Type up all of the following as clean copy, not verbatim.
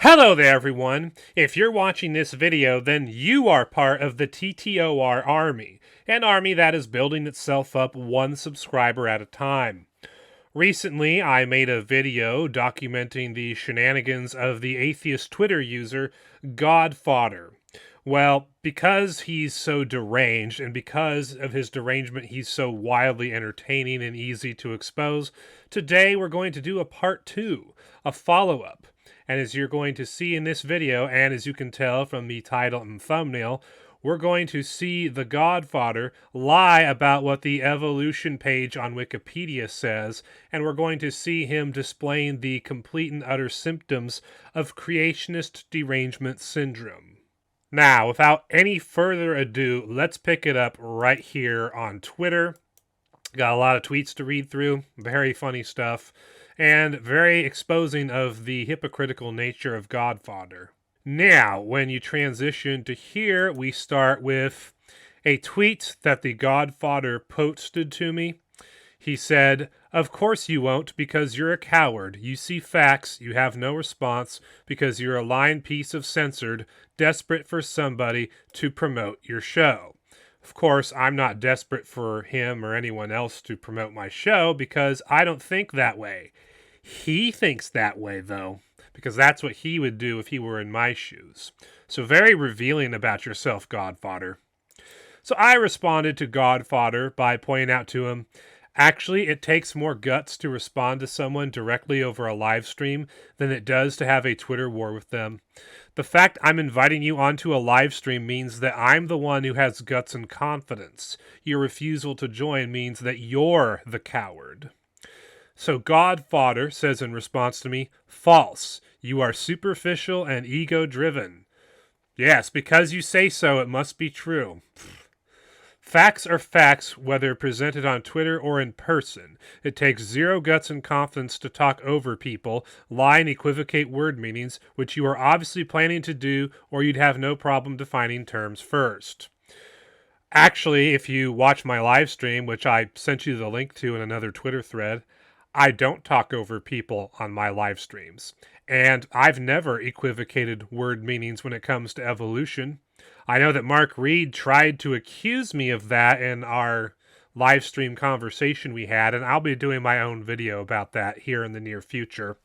Hello there, everyone. If you're watching this video, then you are part of the TTOR army, an army that is building itself up one subscriber at a time. Recently, I made a video documenting the shenanigans of the atheist Twitter user, God Fodder. Well, because he's so deranged, and because of his derangement he's so wildly entertaining and easy to expose, today we're going to do a part 2, a follow-up. And as you're going to see in this video, and as you can tell from the title and thumbnail, we're going to see the God Fodder lie about what the evolution page on Wikipedia says, and we're going to see him displaying the complete and utter symptoms of Creationist Derangement Syndrome. Now, without any further ado, let's pick it up right here on Twitter. Got a lot of tweets to read through, very funny stuff, and very exposing of the hypocritical nature of God Fodder. Now, when you transition to here, we start with a tweet that the God Fodder posted to me. He said, "Of course you won't, because you're a coward. You see facts, you have no response, because you're a lying piece of censored, desperate for somebody to promote your show." Of course, I'm not desperate for him or anyone else to promote my show, because I don't think that way. He thinks that way, though, because that's what he would do if he were in my shoes. So very revealing about yourself, God Fodder. So I responded to God Fodder by pointing out to him, actually, it takes more guts to respond to someone directly over a live stream than it does to have a Twitter war with them. The fact I'm inviting you onto a live stream means that I'm the one who has guts and confidence. Your refusal to join means that you're the coward. So God Fodder says in response to me, "False. You are superficial and ego-driven." Yes, because you say so, it must be true. Facts are facts, whether presented on Twitter or in person. It takes zero guts and confidence to talk over people, lie and equivocate word meanings, which you are obviously planning to do, or you'd have no problem defining terms first. Actually, if you watch my live stream, which I sent you the link to in another Twitter thread, I don't talk over people on my live streams. And I've never equivocated word meanings when it comes to evolution. I know that Mark Reed tried to accuse me of that in our live stream conversation we had, and I'll be doing my own video about that here in the near future.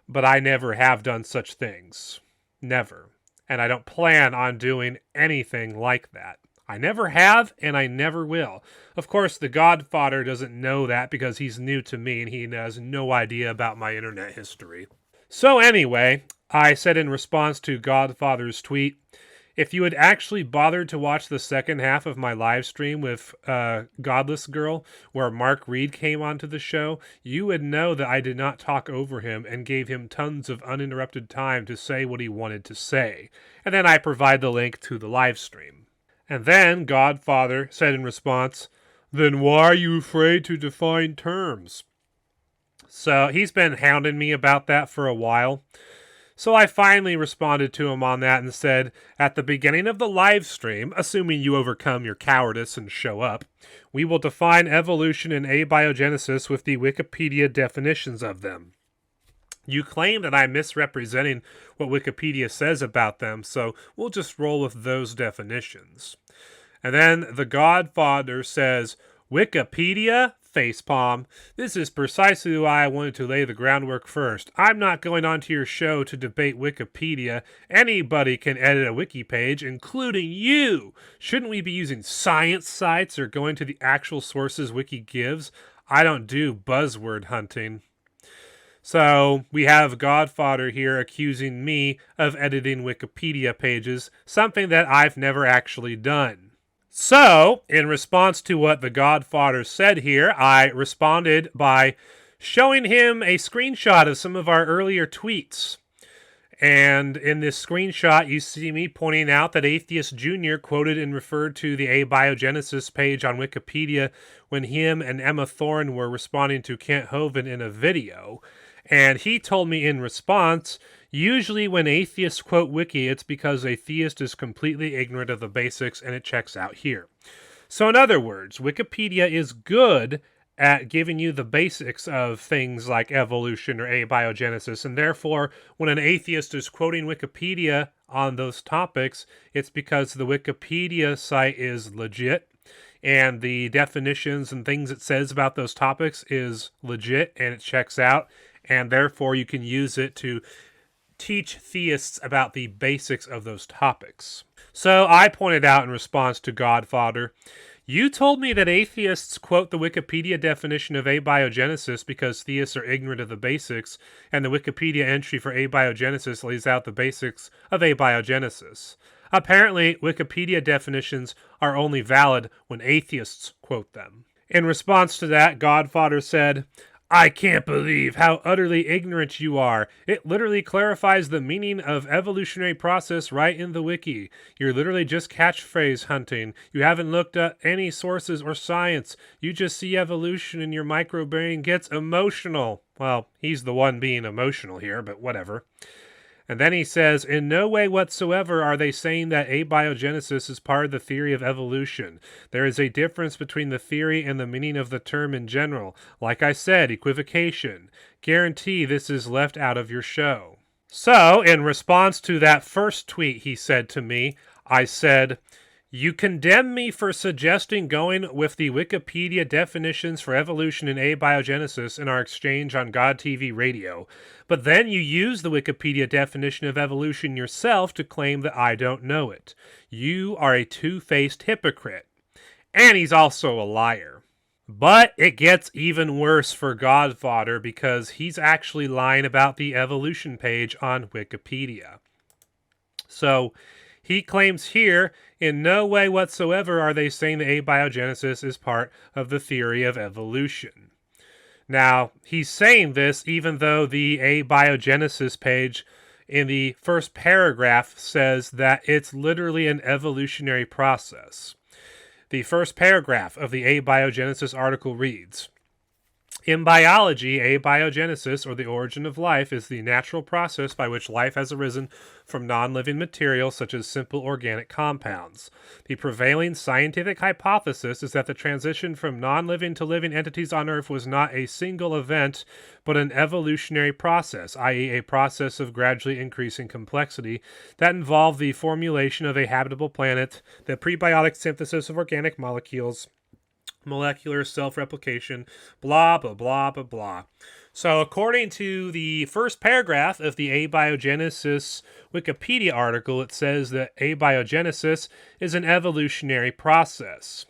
But I never have done such things. Never. And I don't plan on doing anything like that. I never have, and I never will. Of course, the God Fodder doesn't know that because he's new to me and he has no idea about my internet history. So anyway, I said in response to God Fodder's tweet, if you had actually bothered to watch the second half of my live stream with Godless Girl, where Mark Reed came onto the show, you would know that I did not talk over him and gave him tons of uninterrupted time to say what he wanted to say. And then I provide the link to the live stream. And then God Fodder said in response, "Then why are you afraid to define terms?" So he's been hounding me about that for a while. So I finally responded to him on that and said, at the beginning of the live stream, assuming you overcome your cowardice and show up, we will define evolution and abiogenesis with the Wikipedia definitions of them. You claim that I'm misrepresenting what Wikipedia says about them, so we'll just roll with those definitions. And then the God Fodder says, "Wikipedia? Facepalm. This is precisely why I wanted to lay the groundwork first. I'm not going onto your show to debate Wikipedia. Anybody can edit a wiki page, including you. Shouldn't we be using science sites or going to the actual sources Wiki gives? I don't do buzzword hunting." So we have God Fodder here accusing me of editing Wikipedia pages, something that I've never actually done. So, in response to what the God Fodder said here, I responded by showing him a screenshot of some of our earlier tweets. And in this screenshot, you see me pointing out that Atheist Jr. quoted and referred to the abiogenesis page on Wikipedia when him and Emma Thorne were responding to Kent Hovind in a video. And he told me in response, usually when atheists quote Wiki, it's because a theist is completely ignorant of the basics, and it checks out here. So in other words, Wikipedia is good at giving you the basics of things like evolution or abiogenesis, and therefore, when an atheist is quoting Wikipedia on those topics, it's because the Wikipedia site is legit, and the definitions and things it says about those topics is legit, and it checks out, and therefore you can use it to teach theists about the basics of those topics. So I pointed out in response to God Fodder, you told me that atheists quote the Wikipedia definition of abiogenesis because theists are ignorant of the basics, and the Wikipedia entry for abiogenesis lays out the basics of abiogenesis. Apparently, Wikipedia definitions are only valid when atheists quote them. In response to that, God Fodder said, I can't believe how utterly ignorant you are. It literally clarifies the meaning of evolutionary process right in the wiki. You're literally just catchphrase hunting. You haven't looked at any sources or science. You just see evolution and your microbrain gets emotional. Well, he's the one being emotional here, but whatever. And then he says, in no way whatsoever are they saying that abiogenesis is part of the theory of evolution. There is a difference between the theory and the meaning of the term in general. Like I said, equivocation. Guarantee this is left out of your show. So, in response to that first tweet he said to me, I said, you condemn me for suggesting going with the Wikipedia definitions for evolution and abiogenesis in our exchange on God TV radio, but then you use the Wikipedia definition of evolution yourself to claim that I don't know it. You are a two-faced hypocrite. And he's also a liar. But it gets even worse for God Fodder because he's actually lying about the evolution page on Wikipedia. So, he claims here, in no way whatsoever are they saying that abiogenesis is part of the theory of evolution. Now, he's saying this even though the abiogenesis page in the first paragraph says that it's literally an evolutionary process. The first paragraph of the abiogenesis article reads, in biology, abiogenesis, or the origin of life, is the natural process by which life has arisen from non-living material such as simple organic compounds. The prevailing scientific hypothesis is that the transition from non-living to living entities on Earth was not a single event, but an evolutionary process, i.e. a process of gradually increasing complexity that involved the formulation of a habitable planet, the prebiotic synthesis of organic molecules, molecular self-replication, blah, blah, blah, blah, blah. So according to the first paragraph of the abiogenesis Wikipedia article, it says that abiogenesis is an evolutionary process.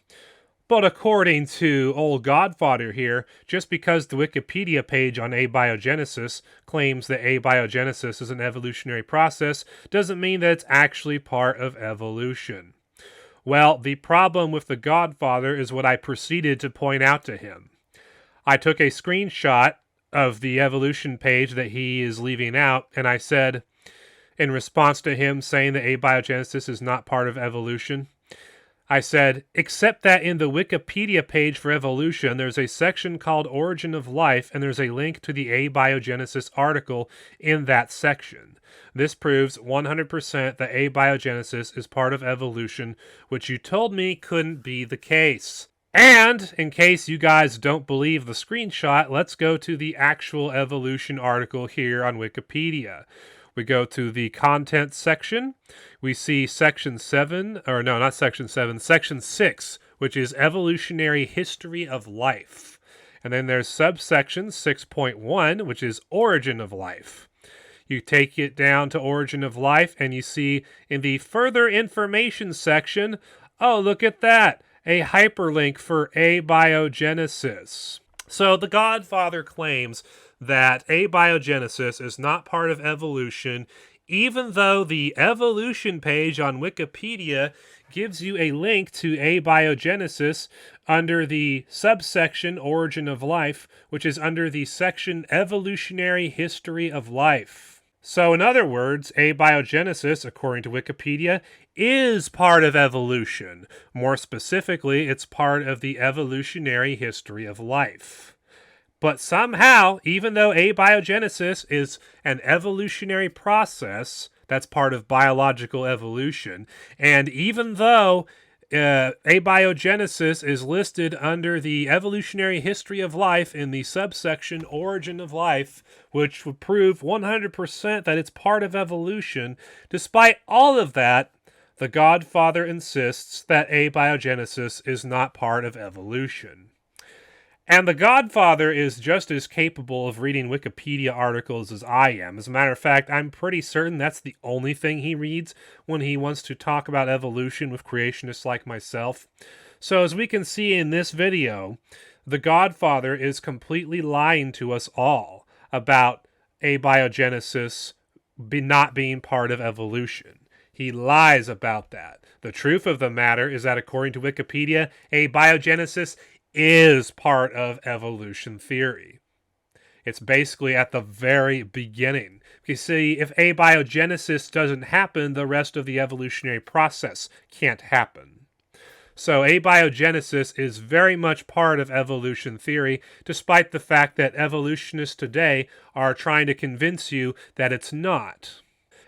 But according to old God Fodder here, just because the Wikipedia page on abiogenesis claims that abiogenesis is an evolutionary process doesn't mean that it's actually part of evolution. Well, the problem with the God Fodder is what I proceeded to point out to him. I took a screenshot of the evolution page that he is leaving out, and I said, in response to him saying that abiogenesis is not part of evolution, I said, except that in the Wikipedia page for evolution, there's a section called Origin of Life, and there's a link to the abiogenesis article in that section. This proves 100% that abiogenesis is part of evolution, which you told me couldn't be the case. And, in case you guys don't believe the screenshot, let's go to the actual evolution article here on Wikipedia. We go to the content section. We see section 7, or no, not section 7, section 6, which is evolutionary history of life. And then there's subsection 6.1, which is origin of life. You take it down to origin of life, and you see in the further information section, oh, look at that, a hyperlink for abiogenesis. So the God Fodder claims that abiogenesis is not part of evolution, even though the evolution page on Wikipedia gives you a link to abiogenesis under the subsection Origin of Life, which is under the section Evolutionary History of Life. So in other words, abiogenesis, according to Wikipedia, is part of evolution. More specifically, it's part of the evolutionary history of life. But somehow, even though abiogenesis is an evolutionary process that's part of biological evolution, and even though abiogenesis is listed under the evolutionary history of life in the subsection origin of life, which would prove 100% that it's part of evolution. Despite all of that, the God Fodder insists that abiogenesis is not part of evolution. And the God Fodder is just as capable of reading Wikipedia articles as I am. As a matter of fact, I'm pretty certain that's the only thing he reads when he wants to talk about evolution with creationists like myself. So as we can see in this video, the God Fodder is completely lying to us all about abiogenesis not being part of evolution. He lies about that. The truth of the matter is that according to Wikipedia, abiogenesis is part of evolution theory. It's basically at the very beginning. You see, if abiogenesis doesn't happen, the rest of the evolutionary process can't happen. So abiogenesis is very much part of evolution theory, despite the fact that evolutionists today are trying to convince you that it's not.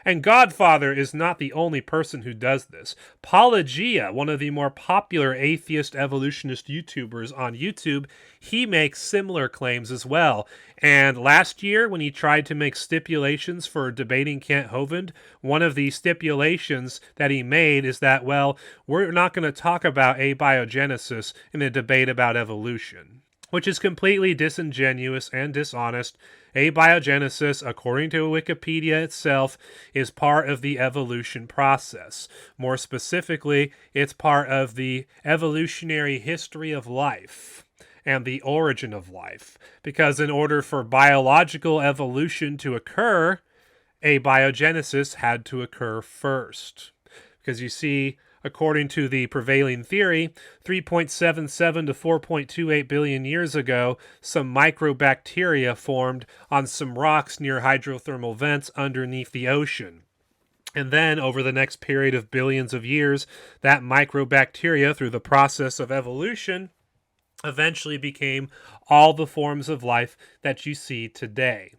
And God Fodder is not the only person who does this. Apologist, one of the more popular atheist evolutionist YouTubers on YouTube, he makes similar claims as well. And last year, when he tried to make stipulations for debating Kent Hovind, one of the stipulations that he made is that, well, we're not going to talk about abiogenesis in a debate about evolution, which is completely disingenuous and dishonest. Abiogenesis, according to Wikipedia itself, is part of the evolution process. More specifically, it's part of the evolutionary history of life and the origin of life. Because in order for biological evolution to occur, abiogenesis had to occur first. Because you see, according to the prevailing theory, 3.77 to 4.28 billion years ago, some microbacteria formed on some rocks near hydrothermal vents underneath the ocean. And then, over the next period of billions of years, that microbacteria, through the process of evolution, eventually became all the forms of life that you see today.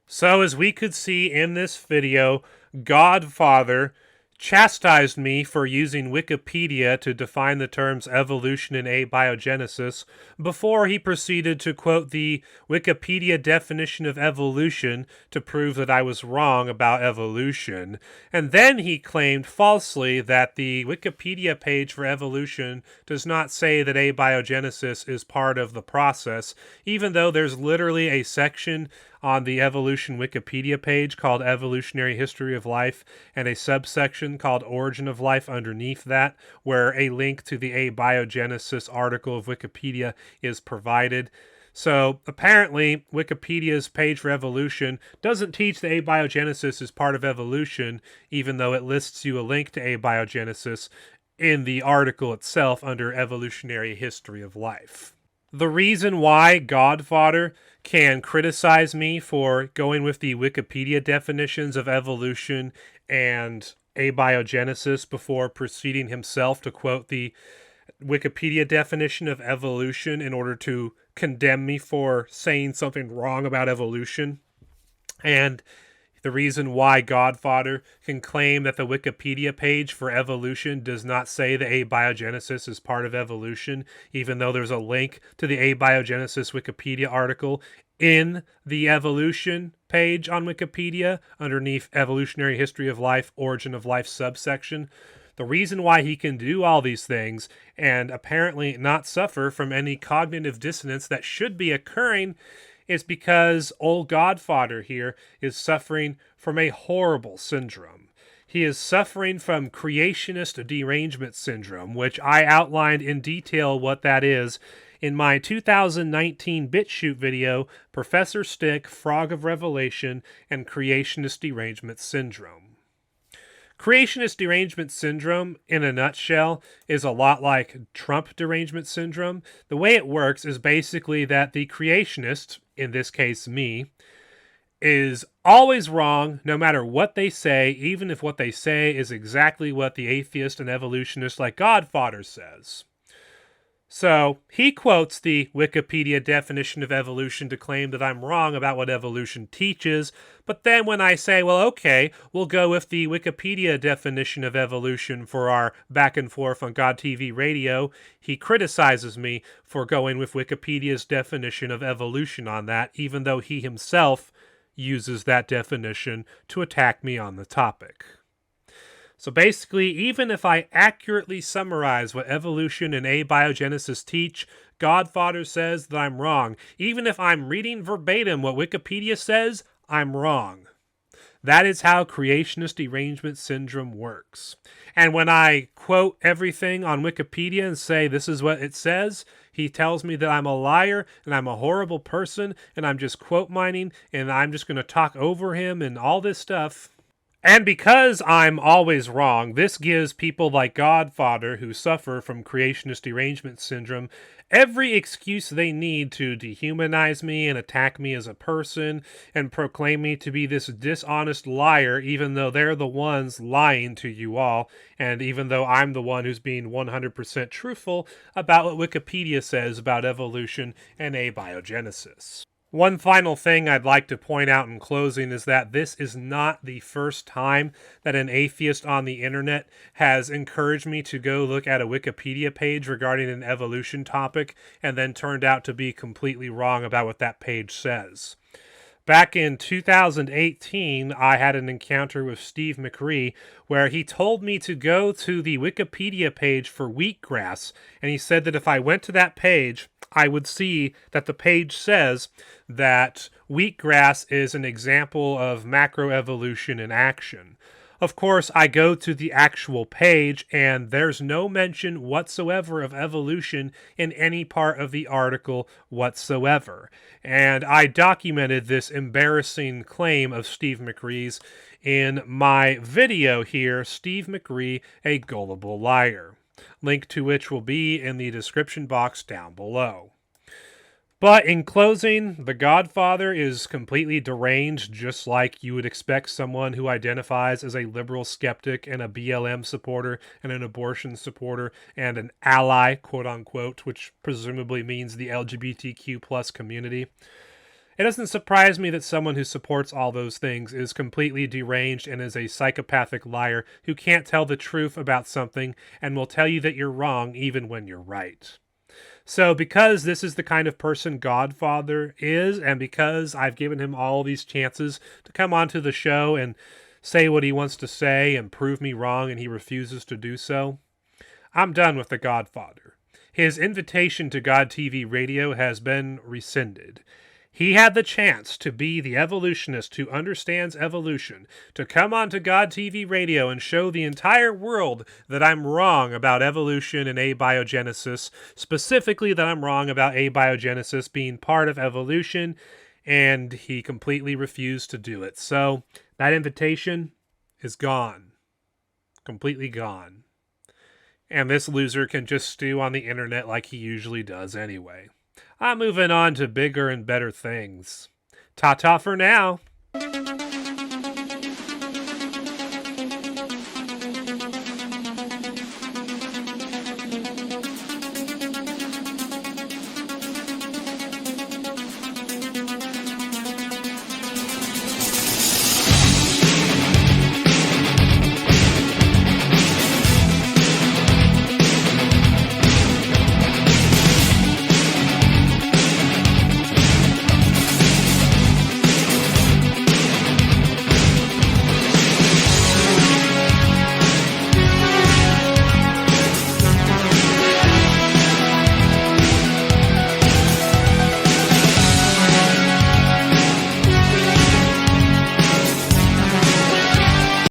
So, as we could see in this video, God Fodder chastised me for using Wikipedia to define the terms evolution and abiogenesis before he proceeded to quote the Wikipedia definition of evolution to prove that I was wrong about evolution. And then he claimed falsely that the Wikipedia page for evolution does not say that abiogenesis is part of the process, even though there's literally a section on the evolution Wikipedia page called Evolutionary History of Life and a subsection called Origin of Life underneath that, where a link to the abiogenesis article of Wikipedia is provided. So apparently Wikipedia's page for evolution doesn't teach that abiogenesis is part of evolution, even though it lists you a link to abiogenesis in the article itself under Evolutionary History of Life. The reason why God Fodder can criticize me for going with the Wikipedia definitions of evolution and abiogenesis before proceeding himself to quote the Wikipedia definition of evolution in order to condemn me for saying something wrong about evolution, and the reason why God Fodder can claim that the Wikipedia page for evolution does not say that abiogenesis is part of evolution, even though there's a link to the abiogenesis Wikipedia article in the evolution page on Wikipedia underneath Evolutionary History of Life, Origin of Life subsection. The reason why he can do all these things and apparently not suffer from any cognitive dissonance that should be occurring is because old God Fodder here is suffering from a horrible syndrome. He is suffering from Creationist Derangement Syndrome, which I outlined in detail what that is in my 2019 BitChute video, Professor Stick, Frog of Revelation, and Creationist Derangement Syndrome. Creationist Derangement Syndrome, in a nutshell, is a lot like Trump Derangement Syndrome. The way it works is basically that the creationist, in this case me, is always wrong no matter what they say, even if what they say is exactly what the atheist and evolutionist like God Fodder says. So he quotes the Wikipedia definition of evolution to claim that I'm wrong about what evolution teaches, but then when I say, well, okay, we'll go with the Wikipedia definition of evolution for our back and forth on God TV radio, he criticizes me for going with Wikipedia's definition of evolution on that, even though he himself uses that definition to attack me on the topic. So basically, even if I accurately summarize what evolution and abiogenesis teach, God Fodder says that I'm wrong. Even if I'm reading verbatim what Wikipedia says, I'm wrong. That is how Creationist Derangement Syndrome works. And when I quote everything on Wikipedia and say this is what it says, he tells me that I'm a liar and I'm a horrible person and I'm just quote mining and I'm just going to talk over him and all this stuff. And because I'm always wrong, this gives people like God Fodder, who suffer from Creationist Derangement Syndrome, every excuse they need to dehumanize me and attack me as a person and proclaim me to be this dishonest liar, even though they're the ones lying to you all, and even though I'm the one who's being 100% truthful about what Wikipedia says about evolution and abiogenesis. One final thing I'd like to point out in closing is that this is not the first time that an atheist on the internet has encouraged me to go look at a Wikipedia page regarding an evolution topic and then turned out to be completely wrong about what that page says. Back in 2018, I had an encounter with Steve McRae where he told me to go to the Wikipedia page for wheatgrass, and he said that if I went to that page, I would see that the page says that wheatgrass is an example of macroevolution in action. Of course, I go to the actual page, and there's no mention whatsoever of evolution in any part of the article whatsoever. And I documented this embarrassing claim of Steve McRae's in my video here, Steve McRae, a Gullible Liar. Link to which will be in the description box down below. But in closing, the God Fodder is completely deranged, just like you would expect someone who identifies as a liberal skeptic and a BLM supporter and an abortion supporter and an ally, quote unquote, which presumably means the LGBTQ plus community. It doesn't surprise me that someone who supports all those things is completely deranged and is a psychopathic liar who can't tell the truth about something and will tell you that you're wrong even when you're right. So because this is the kind of person God Fodder is, and because I've given him all these chances to come onto the show and say what he wants to say and prove me wrong and he refuses to do so, I'm done with the God Fodder. His invitation to God TV radio has been rescinded. He had the chance to be the evolutionist who understands evolution, to come onto God TV radio and show the entire world that I'm wrong about evolution and abiogenesis, specifically that I'm wrong about abiogenesis being part of evolution, and he completely refused to do it. So that invitation is gone. Completely gone. And this loser can just stew on the internet like he usually does anyway. I'm moving on to bigger and better things. Ta-ta for now.